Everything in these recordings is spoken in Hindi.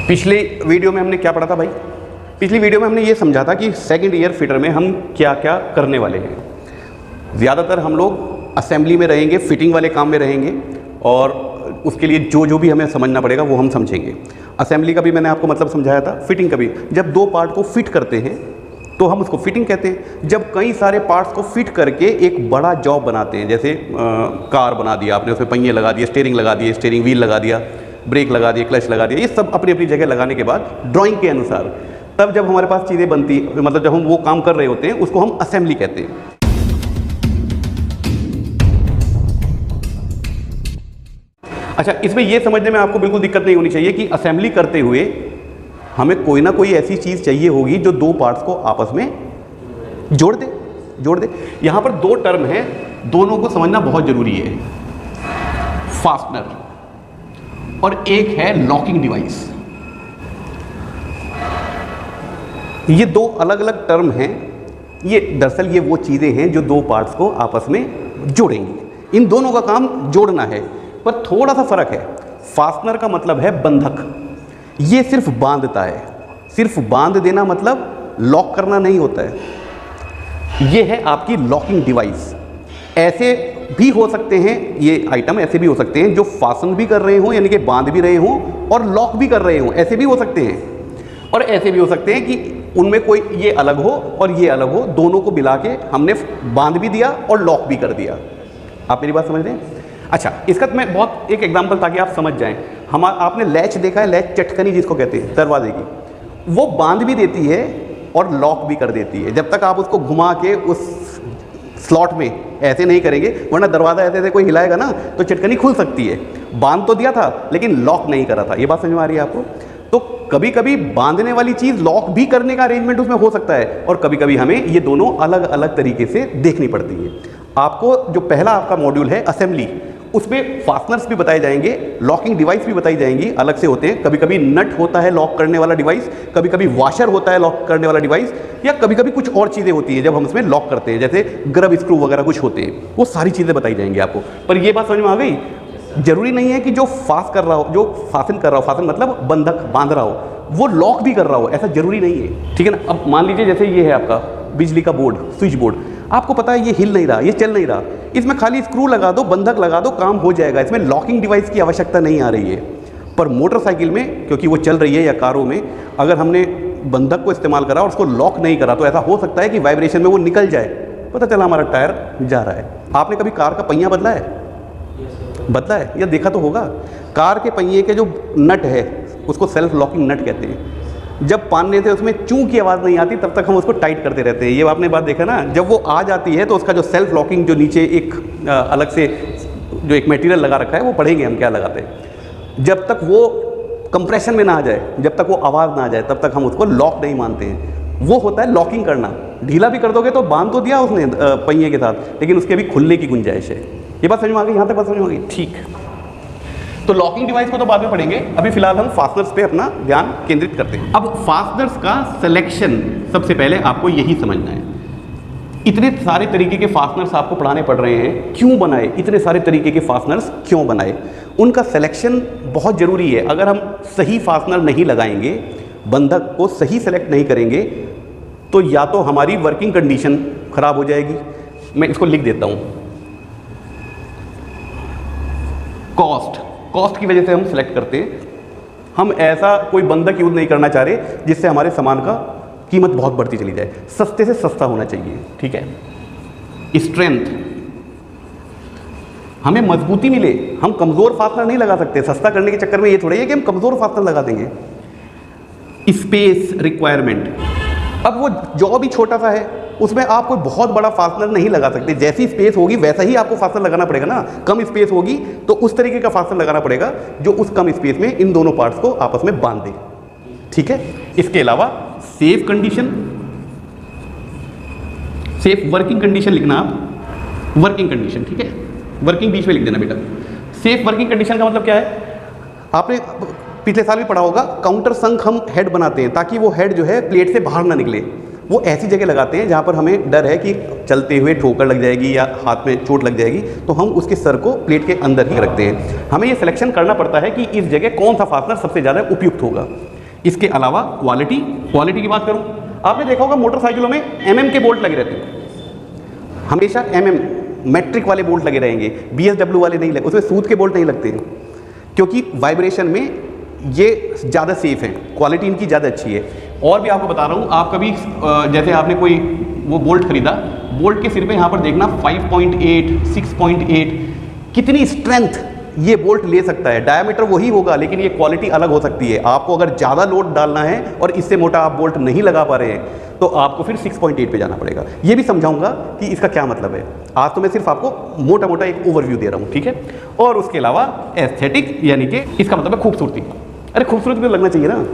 पिछले वीडियो में हमने क्या पढ़ा था भाई? पिछली वीडियो में हमने ये समझा था कि सेकंड ईयर फिटर में हम क्या क्या करने वाले हैं। ज़्यादातर हम लोग असेंबली में रहेंगे, फिटिंग वाले काम में रहेंगे और उसके लिए जो भी हमें समझना पड़ेगा वो हम समझेंगे। असेंबली का भी मैंने आपको मतलब समझाया था, फिटिंग का भी। जब दो पार्ट को फिट करते हैं तो हम उसको फिटिंग कहते हैं। जब कई सारे पार्ट्स को फिट करके एक बड़ा जॉब बनाते हैं, जैसे कार बना दिया आपने, उसमें पहिए लगा दिए, स्टीयरिंग लगा दिए, स्टीयरिंग व्हील लगा दिया, ब्रेक लगा दिए, क्लच लगा दिया, ये सब अपनी अपनी जगह लगाने के बाद ड्राइंग के अनुसार तब जब हमारे पास चीज़ें बनती, मतलब जब हम वो काम कर रहे होते हैं उसको हम असेंबली कहते हैं। अच्छा, इसमें ये समझने में आपको बिल्कुल दिक्कत नहीं होनी चाहिए कि असेंबली करते हुए हमें कोई ना कोई ऐसी चीज़ चाहिए होगी जो दो पार्ट्स को आपस में जोड़ दे। यहाँ पर दो टर्म हैं, दोनों को समझना बहुत ज़रूरी है। फास्टनर और एक है लॉकिंग डिवाइस। ये दो अलग अलग टर्म हैं। ये दरअसल ये वो चीज़ें हैं जो दो पार्ट्स को आपस में जोड़ेंगी। इन दोनों का काम जोड़ना है, पर थोड़ा सा फर्क है। फास्टनर का मतलब है बंधक, ये सिर्फ बांधता है। सिर्फ बांध देना मतलब लॉक करना नहीं होता है। ये है आपकी लॉकिंग डिवाइस। ऐसे भी हो सकते हैं, ये आइटम ऐसे भी हो सकते हैं जो फासन भी कर रहे हों, यानी कि बांध भी रहे हों और लॉक भी कर रहे हों, ऐसे भी हो सकते हैं। और ऐसे भी हो सकते हैं कि उनमें कोई ये अलग हो और ये अलग हो, दोनों को मिला के हमने बांध भी दिया और लॉक भी कर दिया। आप मेरी बात समझ रहे हैं? अच्छा, इसका मैं बहुत एक एग्जांपल ताकि आप समझ जाएं। आपने लैच देखा है, लैच चटकनी जिसको कहते हैं दरवाजे की, वो बांध भी देती है और लॉक भी कर देती है। जब तक आप उसको घुमा के उस स्लॉट में ऐसे नहीं करेंगे, वरना दरवाज़ा ऐसे कोई हिलाएगा ना तो चटकनी खुल सकती है। बांध तो दिया था लेकिन लॉक नहीं करा था। ये बात समझ में आ रही है आपको? तो कभी कभी बांधने वाली चीज़ लॉक भी करने का अरेंजमेंट उसमें हो सकता है, और कभी कभी हमें ये दोनों अलग अलग तरीके से देखनी पड़ती है। आपको जो पहला आपका मॉड्यूल है असेंबली, उसमें फास्टनर्स भी बताए जाएंगे, लॉकिंग डिवाइस भी बताई जाएंगी, अलग से होते हैं। कभी कभी नट होता है लॉक करने वाला डिवाइस, कभी कभी वॉशर होता है लॉक करने वाला डिवाइस, या कभी कभी कुछ और चीज़ें होती हैं जब हम इसमें लॉक करते हैं, जैसे ग्रब स्क्रू वगैरह कुछ होते हैं। वो सारी चीज़ें बताई जाएंगी आपको। पर ये बात समझ में आ गई, जरूरी नहीं है कि जो फास्ट कर रहा हो, जो फासन कर रहा हो, फासन मतलब बंधक बांध रहा हो, वो लॉक भी कर रहा हो, ऐसा जरूरी नहीं है। ठीक है ना? अब मान लीजिए जैसे ये है आपका बिजली का बोर्ड, स्विच बोर्ड। आपको पता है ये हिल नहीं रहा, ये चल नहीं रहा, इसमें खाली स्क्रू लगा दो, बंधक लगा दो, काम हो जाएगा। इसमें लॉकिंग डिवाइस की आवश्यकता नहीं आ रही है। पर मोटरसाइकिल में, क्योंकि वो चल रही है, या कारों में, अगर हमने बंधक को इस्तेमाल करा और उसको लॉक नहीं करा तो ऐसा हो सकता है कि वाइब्रेशन में वो निकल जाए, पता चला हमारा टायर जा रहा है। आपने कभी कार का पहिया बदला है? बदला है या देखा तो होगा। कार के पहिए के जो नट है उसको सेल्फ लॉकिंग नट कहते हैं। जब पानने से उसमें चूं की आवाज़ नहीं आती तब तक हम उसको टाइट करते रहते हैं। ये आपने बात देखा ना, जब वो आ जाती है तो उसका जो सेल्फ लॉकिंग, जो नीचे एक अलग से जो एक मटेरियल लगा रखा है, वो पढ़ेंगे हम क्या लगाते हैं। जब तक वो कंप्रेशन में ना आ जाए, जब तक वो आवाज़ ना आ जाए, तब तक हम उसको लॉक नहीं मानते हैं। वो होता है लॉकिंग करना। ढीला भी कर दोगे तो बांध तो दिया उसने पहिए के साथ, लेकिन उसके अभी खुलने की गुंजाइश है। ये बात समझ में आ गई? यहाँ तक बात समझ में आ गई? ठीक। तो लॉकिंग डिवाइस को तो बाद में पढ़ेंगे, अभी फिलहाल हम फास्टनर्स पे अपना ध्यान केंद्रित करते हैं। अब फास्टनर्स का सिलेक्शन सबसे पहले आपको यही समझना है। इतने सारे तरीके के फास्टनर्स आपको पढ़ाने पड़ रहे हैं, क्यों बनाए? इतने सारे तरीके के फास्टनर्स क्यों बनाए? उनका सिलेक्शन बहुत ज़रूरी है। अगर हम सही फास्टनर नहीं लगाएंगे, बंधक को सही सेलेक्ट नहीं करेंगे, तो या तो हमारी वर्किंग कंडीशन खराब हो जाएगी। मैं इसको लिख देता हूँ। कॉस्ट की वजह से हम सिलेक्ट करते हैं। हम ऐसा कोई बंधक यूज़ नहीं करना चाह रहे जिससे हमारे सामान का कीमत बहुत बढ़ती चली जाए। सस्ते से सस्ता होना चाहिए। ठीक है। स्ट्रेंथ, हमें मजबूती मिले। हम कमज़ोर फास्टनर नहीं लगा सकते। सस्ता करने के चक्कर में ये थोड़ा है कि हम कमज़ोर फास्टनर लगा देंगे। स्पेस रिक्वायरमेंट, अब वो जॉब भी छोटा सा है, उसमें आप कोई बहुत बड़ा फास्टनर नहीं लगा सकते। जैसी स्पेस होगी वैसा ही आपको फास्टनर लगाना पड़ेगा ना। कम स्पेस होगी तो उस तरीके का फास्टनर लगाना पड़ेगा जो उस कम स्पेस में इन दोनों पार्ट्स को आपस में बांध दे। ठीक है। इसके अलावा safe condition, safe working condition लिखना आप, वर्किंग कंडीशन। ठीक है, वर्किंग बीच में लिख देना बेटा। सेफ वर्किंग कंडीशन का मतलब क्या है? आपने पिछले साल भी पढ़ा होगा, काउंटर संक हम हेड बनाते हैं ताकि वो हेड जो है प्लेट से बाहर ना निकले। वो ऐसी जगह लगाते हैं जहाँ पर हमें डर है कि चलते हुए ठोकर लग जाएगी या हाथ में चोट लग जाएगी, तो हम उसके सर को प्लेट के अंदर ही रखते हैं। हमें ये सिलेक्शन करना पड़ता है कि इस जगह कौन सा फास्टनर सबसे ज़्यादा उपयुक्त होगा। इसके अलावा क्वालिटी की बात करूं, आपने देखा होगा मोटरसाइकिलों में MM के बोल्ट लगे रहते हैं, हमेशा MM मैट्रिक वाले बोल्ट लगे रहेंगे, BSW वाले नहीं लगे, उसमें सूत के बोल्ट नहीं लगते हैं, क्योंकि वाइब्रेशन में ये ज़्यादा सेफ है, क्वालिटी इनकी ज़्यादा अच्छी है। और भी आपको बता रहा हूँ, आप कभी जैसे आपने कोई वो बोल्ट खरीदा, बोल्ट के सिर पे यहाँ पर देखना 5.8, 6.8, कितनी स्ट्रेंथ ये बोल्ट ले सकता है। डायमीटर वही होगा लेकिन ये क्वालिटी अलग हो सकती है। आपको अगर ज़्यादा लोड डालना है और इससे मोटा आप बोल्ट नहीं लगा पा रहे हैं तो आपको फिर 6.8 पे जाना पड़ेगा। ये भी समझाऊंगा कि इसका क्या मतलब है। आज तो मैं सिर्फ आपको मोटा मोटा एक ओवरव्यू दे रहा हूँ, ठीक है। और उसके अलावा एस्थेटिक, यानी कि इसका मतलब है खूबसूरती। अरे खूबसूरती तो लगना चाहिए ना,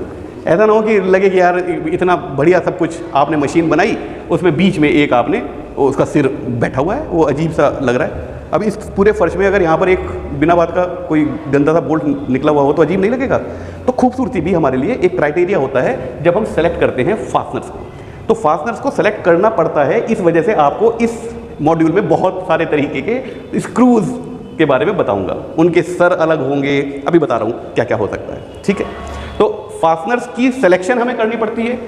ऐसा ना हो कि लगे कि यार इतना बढ़िया सब कुछ आपने मशीन बनाई, उसमें बीच में एक आपने उसका सिर बैठा हुआ है, वो अजीब सा लग रहा है। अब इस पूरे फर्श में अगर यहाँ पर एक बिना बात का कोई गंदा सा बोल्ट निकला हुआ हो तो अजीब नहीं लगेगा। तो खूबसूरती भी हमारे लिए एक क्राइटेरिया होता है जब हम सेलेक्ट करते हैं फास्टनर्स को। तो फास्टनर्स को सेलेक्ट करना पड़ता है, इस वजह से आपको इस मॉड्यूल में बहुत सारे तरीके के स्क्रूज के बारे में बताऊंगा। उनके सर अलग होंगे, अभी बता रहा हूँ क्या क्या हो सकता है, ठीक है। तो फास्टनर्स की सिलेक्शन हमें करनी पड़ती है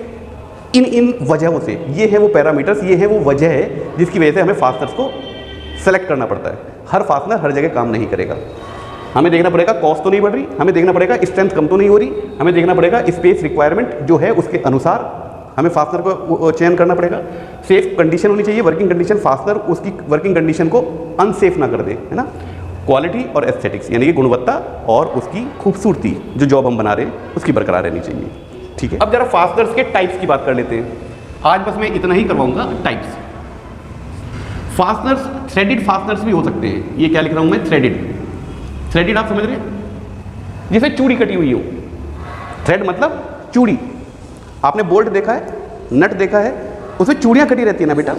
इन वजहों से। ये है वो पैरामीटर्स, ये है वो वजह है जिसकी वजह से हमें फास्टनर्स को सेलेक्ट करना पड़ता है। हर फास्टनर हर जगह काम नहीं करेगा। हमें देखना पड़ेगा कॉस्ट तो नहीं बढ़ रही, हमें देखना पड़ेगा स्ट्रेंथ कम तो नहीं हो रही, हमें देखना पड़ेगा स्पेस रिक्वायरमेंट जो है उसके अनुसार हमें फास्टनर को चयन करना पड़ेगा। सेफ कंडीशन होनी चाहिए, वर्किंग कंडीशन, फास्टनर उसकी वर्किंग कंडीशन को अनसेफ ना कर दे, है ना। क्वालिटी और एस्थेटिक्स यानी कि गुणवत्ता और उसकी खूबसूरती, जो जॉब हम बना रहे हैं उसकी बरकरार रहनी चाहिए, ठीक है। अब जरा फास्टनर्स के टाइप्स की बात कर लेते हैं। आज बस मैं इतना ही करवाऊंगा, टाइप्स। फास्टनर्स, थ्रेडेड फास्टनर्स भी हो सकते हैं। ये क्या लिख रहा हूं मैं, थ्रेडेड आप समझ रहे हैं, जैसे चूड़ी कटी हुई हो। थ्रेड मतलब चूड़ी। आपने बोल्ट देखा है, नट देखा है, उसमें चूड़ियां कटी रहती है ना बेटा।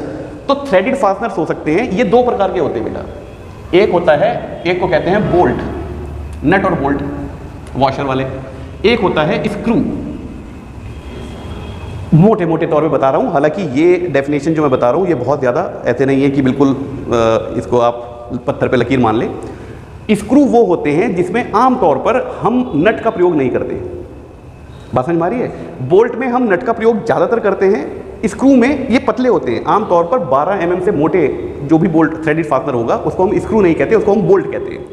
तो थ्रेडेड फास्टनर्स हो सकते हैं। ये दो प्रकार के होते हैं बेटा। एक होता है, एक को कहते हैं बोल्ट, नट और बोल्ट वॉशर वाले। एक होता है स्क्रू। मोटे मोटे तौर पे बता रहा हूँ, हालांकि ये डेफिनेशन जो मैं बता रहा हूँ ये बहुत ज़्यादा ऐसे नहीं है कि बिल्कुल इसको आप पत्थर पे लकीर मान लें। स्क्रू वो होते हैं जिसमें आमतौर पर हम नट का प्रयोग नहीं करते। बात समझ में आ रही है। बोल्ट में हम नट का प्रयोग ज़्यादातर करते हैं, स्क्रू में ये पतले होते हैं। आमतौर पर 12 mm से मोटे जो भी बोल्ट थ्रेडेड फास्टनर होगा उसको हम स्क्रू नहीं कहते, उसको हम बोल्ट कहते हैं।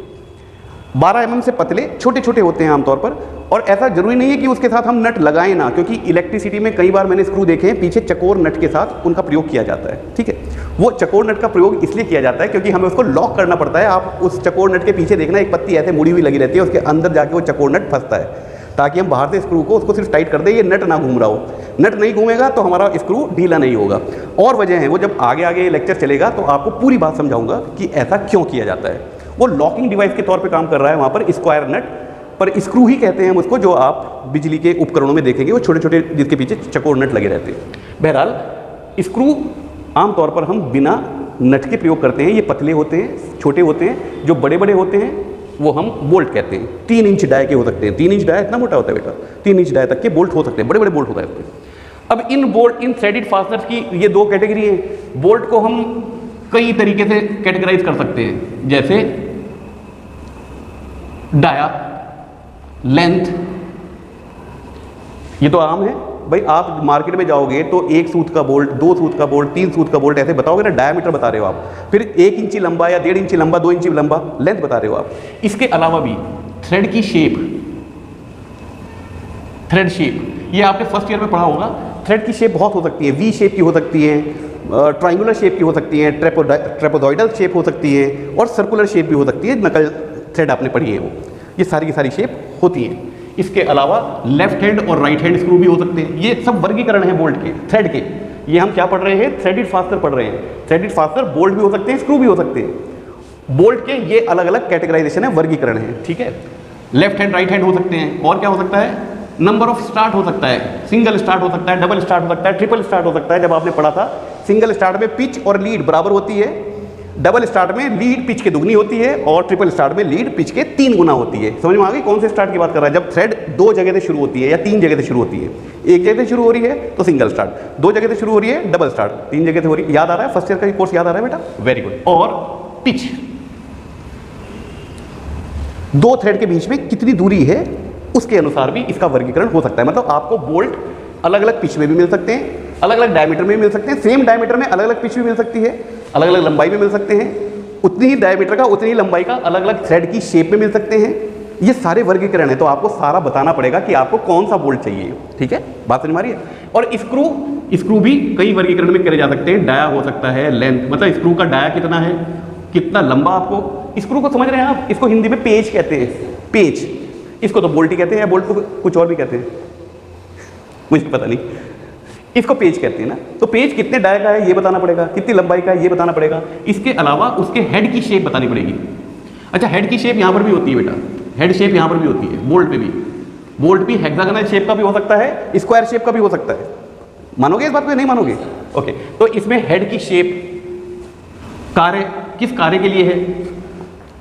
12 mm से पतले छोटे छोटे होते हैं आमतौर पर। और ऐसा जरूरी नहीं है कि उसके साथ हम नट लगाएं ना, क्योंकि इलेक्ट्रिसिटी में कई बार मैंने स्क्रू देखे हैं पीछे चकोर नट के साथ उनका प्रयोग किया जाता है, ठीक है। वो चकोर नट का प्रयोग इसलिए किया जाता है क्योंकि हमें उसको लॉक करना पड़ता है। आप उस चकोर नट के पीछे देखना, एक पत्ती ऐसे मुड़ी हुई लगी रहती है, उसके अंदर जाके वो चकोर नट फंसता है ताकि हम बाहर से स्क्रू को उसको सिर्फ टाइट कर दें, ये नट ना घूम रहा हो। नट नहीं घूमेगा तो हमारा स्क्रू ढीला नहीं होगा। और वजह है वो, जब आगे आगे लेक्चर चलेगा तो आपको पूरी बात समझाऊंगा कि ऐसा क्यों किया जाता है। वो लॉकिंग डिवाइस के तौर पे काम कर रहा है वहाँ पर, स्क्वायर नट, पर स्क्रू ही कहते हैं हम उसको। जो आप बिजली के उपकरणों में देखेंगे वो छोटे छोटे जिसके पीछे चकोर नट लगे रहते हैं। बहरहाल स्क्रू आमतौर पर हम बिना नट के प्रयोग करते हैं। ये पतले होते हैं, छोटे होते हैं। जो बड़े बड़े होते हैं वो हम बोल्ट कहते हैं। 3 इंच डाय के हो सकते हैं। 3 इंच डाय इतना मोटा होता है बेटा, 3 इंच डाय तक के बोल्ट हो सकते हैं, बड़े बड़े बोल्ट होता है उसके। अब इन थ्रेडेड फास्टनर्स की ये दो कैटेगरी है। बोल्ट को हम कई तरीके से कैटेगराइज कर सकते हैं, जैसे डाया, लेंथ। ये तो आम है भाई। आप मार्केट में जाओगे तो 1 सूत का बोल्ट, 2 सूत का बोल्ट, 3 सूत का बोल्ट ऐसे बताओगे ना, डायमीटर बता रहे हो आप। फिर 1 इंची लंबा या 1.5 इंची लंबा, 2 इंची लंबा लेंथ बता रहे हो आप। इसके अलावा भी थ्रेड की शेप, थ्रेड शेप, ये आपने फर्स्ट ईयर में पढ़ा होगा। थ्रेड की शेप बहुत हो सकती है। वी शेप की हो सकती है, ट्राइंगुलर शेप की हो सकती है, ट्रेपोजॉइडल शेप हो सकती है, और सर्कुलर शेप भी हो सकती है। नकल थ्रेड आपने पढ़ी है वो। ये सारी की सारी शेप होती है। इसके अलावा लेफ्ट हैंड और राइट हैंड स्क्रू भी हो सकते हैं। ये सब वर्गीकरण है बोल्ट के, थ्रेड के। ये हम क्या पढ़ रहे हैं, थ्रेडेड फास्टनर पढ़ रहे हैं। थ्रेडेड फास्टनर बोल्ट भी हो सकते हैं, स्क्रू भी हो सकते हैं। बोल्ट के ये अलग अलग कैटेगराइजेशन है, वर्गीकरण है, ठीक है। लेफ्ट हैंड, राइट हैंड हो सकते हैं। और क्या हो सकता है, नंबर ऑफ स्टार्ट हो सकता है। सिंगल स्टार्ट हो सकता है, डबल स्टार्ट हो सकता है, ट्रिपल स्टार्ट हो सकता है। जब आपने पढ़ा था, सिंगल स्टार्ट में पिच और लीड बराबर होती है, डबल स्टार्ट में लीड पिच के दुगनी होती है, और ट्रिपल स्टार्ट में लीड पिच के 3 गुना होती है। समझ में आ गई कौन से स्टार्ट की बात कर रहा है। जब थ्रेड 2 जगह से शुरू होती है या 3 जगह से शुरू होती है। एक जगह से शुरू हो रही है तो सिंगल स्टार्ट, 2 जगह से शुरू हो रही है डबल स्टार्ट, 3 जगह से हो रही है। याद आ रहा है, फर्स्ट ईयर का कोर्स याद आ रहा है बेटा, वेरी गुड। और पिच, 2 थ्रेड के बीच में कितनी दूरी है उसके अनुसार भी इसका वर्गीकरण हो सकता है। मतलब आपको बोल्ट अलग अलग पिच में भी मिल सकते हैं, अलग अलग डायमीटर में भी मिल सकते हैं, सेम डायमीटर में अलग अलग पिच भी मिल सकती है, अलग अलग लंबाई में मिल सकते हैं, उतनी ही डायमीटर का उतनी ही लंबाई का अलग अलग थ्रेड की शेप में मिल सकते हैं। ये सारे वर्गीकरण है, तो आपको सारा बताना पड़ेगा कि आपको कौन सा बोल्ट चाहिए। ठीक है, बात समझ में आ रही है। और स्क्रू भी कई वर्गीकरण में करे जा सकते हैं। डाया हो सकता है, लेंथ, मतलब स्क्रू का डाया कितना है, कितना लंबा आपको, स्क्रू को समझ रहे हैं आप। इसको हिंदी में पेच कहते हैं, पेच। इसको तो बोल्ट ही कहते हैं, या बोल्ट को कुछ और भी कहते हैं, मुझे पता नहीं। इसको पेच कहते हैं ना। तो पेच कितने डाया का है ये बताना पड़ेगा, कितनी लंबाई का है ये बताना पड़ेगा। इसके अलावा उसके हेड की शेप बतानी पड़ेगी। अच्छा, हेड की शेप यहाँ पर भी होती है बेटा, हेड शेप यहाँ पर भी होती है, बोल्ट पे भी। बोल्ट भी हेक्सागोनल शेप का भी हो सकता है, स्क्वायर शेप का भी हो सकता है। मानोगे इस बात को, नहीं मानोगे? ओके, तो इसमें हेड की शेप कार्य किस कार्य के लिए है,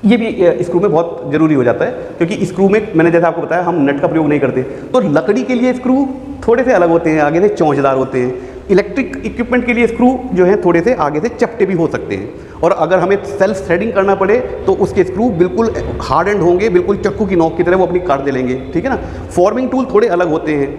ये भी स्क्रू में बहुत जरूरी हो जाता है। क्योंकि स्क्रू में मैंने जैसे आपको बताया हम नट का प्रयोग नहीं करते, तो लकड़ी के लिए स्क्रू थोड़े से अलग होते हैं, आगे से चौंचदार होते हैं। इलेक्ट्रिक इक्विपमेंट के लिए स्क्रू जो है थोड़े से आगे से चपटे भी हो सकते हैं। और अगर हमें सेल्फ थ्रेडिंग करना पड़े तो उसके स्क्रू बिल्कुल हार्ड एंड होंगे, बिल्कुल चक्कू की नोक की तरह वो अपनी काट दे लेंगे। ठीक है ना। फॉर्मिंग टूल थोड़े अलग होते हैं,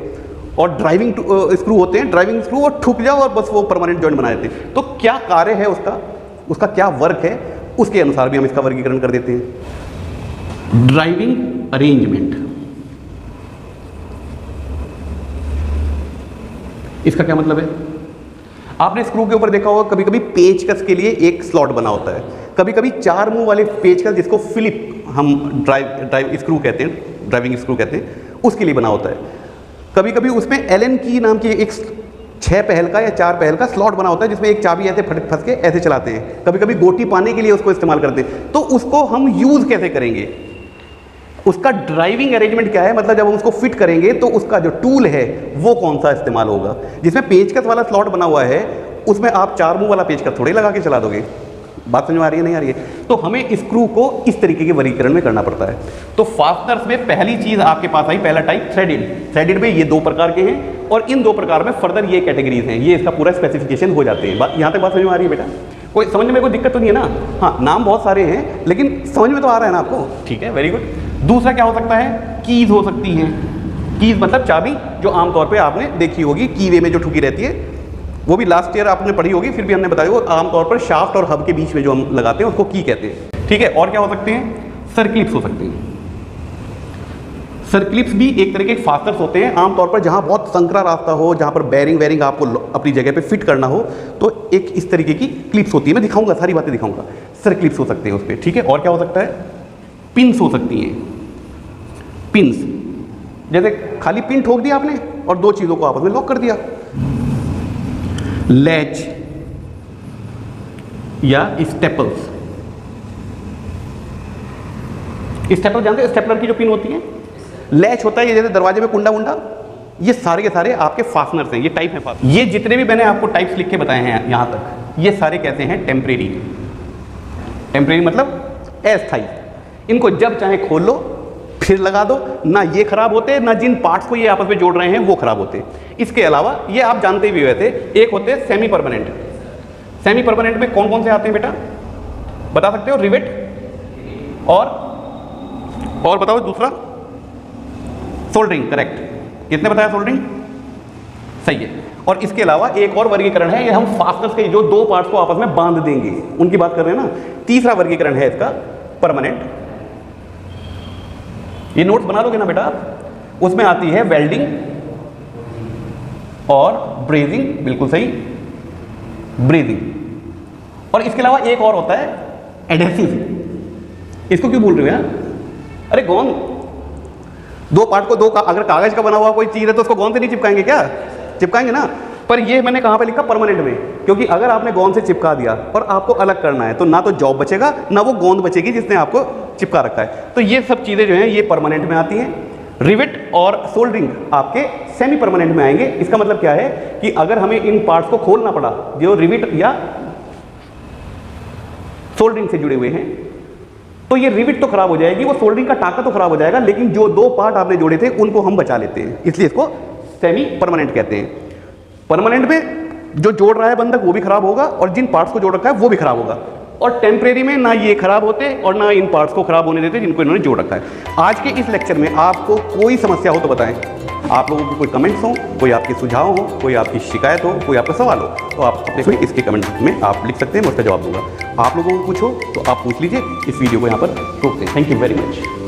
और ड्राइविंग स्क्रू होते हैं, ड्राइविंग स्क्रू, और ठुक जाओ और बस वो परमानेंट जॉइंट बना देते हैं। तो क्या कार्य है उसका क्या वर्क है, उसके अनुसार भी हम इसका वर्गीकरण कर देते हैं। ड्राइविंग अरेंजमेंट, इसका क्या मतलब है? आपने स्क्रू के ऊपर देखा होगा कभी कभी पेचकस के लिए एक स्लॉट बना होता है, कभी कभी 4 मुंह वाले पेचकस जिसको फिलिप हम ड्राइव स्क्रू कहते हैं, ड्राइविंग स्क्रू कहते हैं, उसके लिए बना होता है। कभी कभी उसमें एलन की नाम की एक 6 पहल का या 4 पहल का स्लॉट बना होता है, जिसमें एक चाबी ऐसे फंस के ऐसे चलाते हैं। कभी कभी गोटी पाने के लिए उसको इस्तेमाल करते हैं। तो उसको हम यूज़ कैसे करेंगे, उसका ड्राइविंग अरेंजमेंट क्या है, मतलब जब हम उसको फिट करेंगे तो उसका जो टूल है वो कौन सा इस्तेमाल होगा। जिसमें पेचकस वाला स्लॉट बना हुआ है उसमें आप 4 मुंह वाला पेचकस थोड़े लगा के चला दोगे। बात समझ में आ रही है, नहीं आ रही है? तो हमें स्क्रू को इस तरीके के वर्गीकरण में करना पड़ता है। तो फास्टनर्स में पहली चीज़ आपके पास आई, पहला टाइप थ्रेडेड। थ्रेडेड में ये 2 प्रकार के हैं, और इन 2 प्रकार में फर्दर ये कैटेगरीज हैं, ये इसका पूरा स्पेसिफिकेशन हो जाते हैं। यहाँ तक बात समझ में आ रही है बेटा? कोई समझने में कोई दिक्कत तो नहीं है ना? हाँ, नाम बहुत सारे हैं लेकिन समझ में तो आ रहा है ना आपको? ठीक है, वेरी गुड। दूसरा क्या हो सकता है? कीज हो सकती हैं। कीज मतलब चाबी, जो आमतौर पे आपने देखी होगी कीवे में जो ठुकी रहती है, वो भी लास्ट ईयर आपने पढ़ी होगी, फिर भी हमने बताया, वो आमतौर पर शाफ्ट और हब के बीच में जो हम लगाते हैं उसको की कहते हैं। ठीक है, और क्या हो सकते हैं? सर्क्लिप्स हो सकते हैं। सर्क्लिप्स भी एक तरह के फास्टनर्स होते हैं, आमतौर पर जहाँ बहुत संकरा रास्ता हो, जहाँ पर बैरिंग आपको अपनी जगह पे फिट करना हो, तो एक इस तरीके की क्लिप्स होती है। मैं दिखाऊंगा, सारी बातें दिखाऊंगा। सर्क्लिप्स हो सकते हैं उस पर। ठीक है, और क्या हो सकता है? पिन्स हो सकती हैं। पिन्स, जैसे खाली पिन ठोक दिया आपने और 2 चीज़ों को आपस में लॉक कर दिया। लैच या स्टेपल्स। स्टेपल जानते हैं? स्टेपलर की जो पिन होती है। लैच होता है ये जैसे दरवाजे में कुंडा वुंडा, ये सारे के सारे आपके फास्टनर्स हैं, ये टाइप है फास्टनर। ये जितने भी मैंने आपको टाइप्स लिख के बताए हैं यहाँ तक, ये सारे कहते हैं टेम्परेरी। टेम्परेरी मतलब अस्थायी। इनको जब चाहे खोल लो फिर लगा दो, ना ये खराब होते, ना जिन पार्ट्स को ये आपस में जोड़ रहे हैं वो खराब होते। इसके अलावा ये आप जानते भी हुए थे, एक होते हैं सेमी परमानेंट। सेमी परमानेंट में कौन कौन से आते हैं बेटा, बता सकते हो? रिवेट और बताओ दूसरा? सोल्डरिंग। करेक्ट, कितने बताया? सोल्डरिंग सही है। और इसके अलावा एक और वर्गीकरण है, ये हम फास्टनर्स के जो 2 पार्ट्स को आपस में बांध देंगे उनकी बात कर रहे हैं ना। तीसरा वर्गीकरण है इसका परमानेंट। ये नोट्स बना लोगे ना बेटा आप? उसमें आती है वेल्डिंग और ब्रेजिंग। बिल्कुल सही, ब्रेजिंग। और इसके अलावा एक और होता है एडहेसिव। इसको क्यों बोल रहे हो यार? अरे गोंद, 2 पार्ट को अगर कागज का बना हुआ कोई चीज़ है तो उसको गोंद से नहीं चिपकाएंगे क्या? चिपकाएंगे ना। पर ये मैंने कहाँ पे लिखा? परमानेंट में। क्योंकि अगर आपने गोंद से चिपका दिया और आपको अलग करना है तो ना तो जॉब बचेगा, ना वो गोंद बचेगी जिसने आपको चिपका रखा है। तो ये सब चीज़ें जो हैं ये परमानेंट में आती हैं। रिवेट और सोल्डरिंग आपके सेमी परमानेंट में आएंगे। इसका मतलब क्या है कि अगर हमें इन पार्ट्स को खोलना पड़ा जो रिवेट या सोल्डरिंग से जुड़े हुए हैं, तो ये रिवेट तो खराब हो जाएगी, वो सोल्डरिंग का टाका तो खराब हो जाएगा, लेकिन जो 2 पार्ट आपने जोड़े थे उनको हम बचा लेते हैं, इसलिए इसको सेमी परमानेंट कहते हैं। परमानेंट में जो जोड़ रहा है बंधक वो भी खराब होगा और जिन पार्ट्स को जोड़ रखा है वो भी खराब होगा। और टेम्परेरी में ना ये खराब होते और ना इन पार्ट्स को खराब होने देते जिनको इन्होंने जोड़ रखा है। आज के इस लेक्चर में आपको कोई समस्या हो तो बताएं, आप लोगों को कोई कमेंट्स हो, कोई आपके सुझाव हो, कोई आपकी शिकायत हो, कोई आपका सवाल हो, तो आप अपने इसके कमेंट में आप लिख सकते हैं, मैं उसका जवाब दूंगा। आप लोगों को कुछ हो तो आप पूछ लीजिए। इस वीडियो को यहाँ पर रोकते हैं। Thank you very much.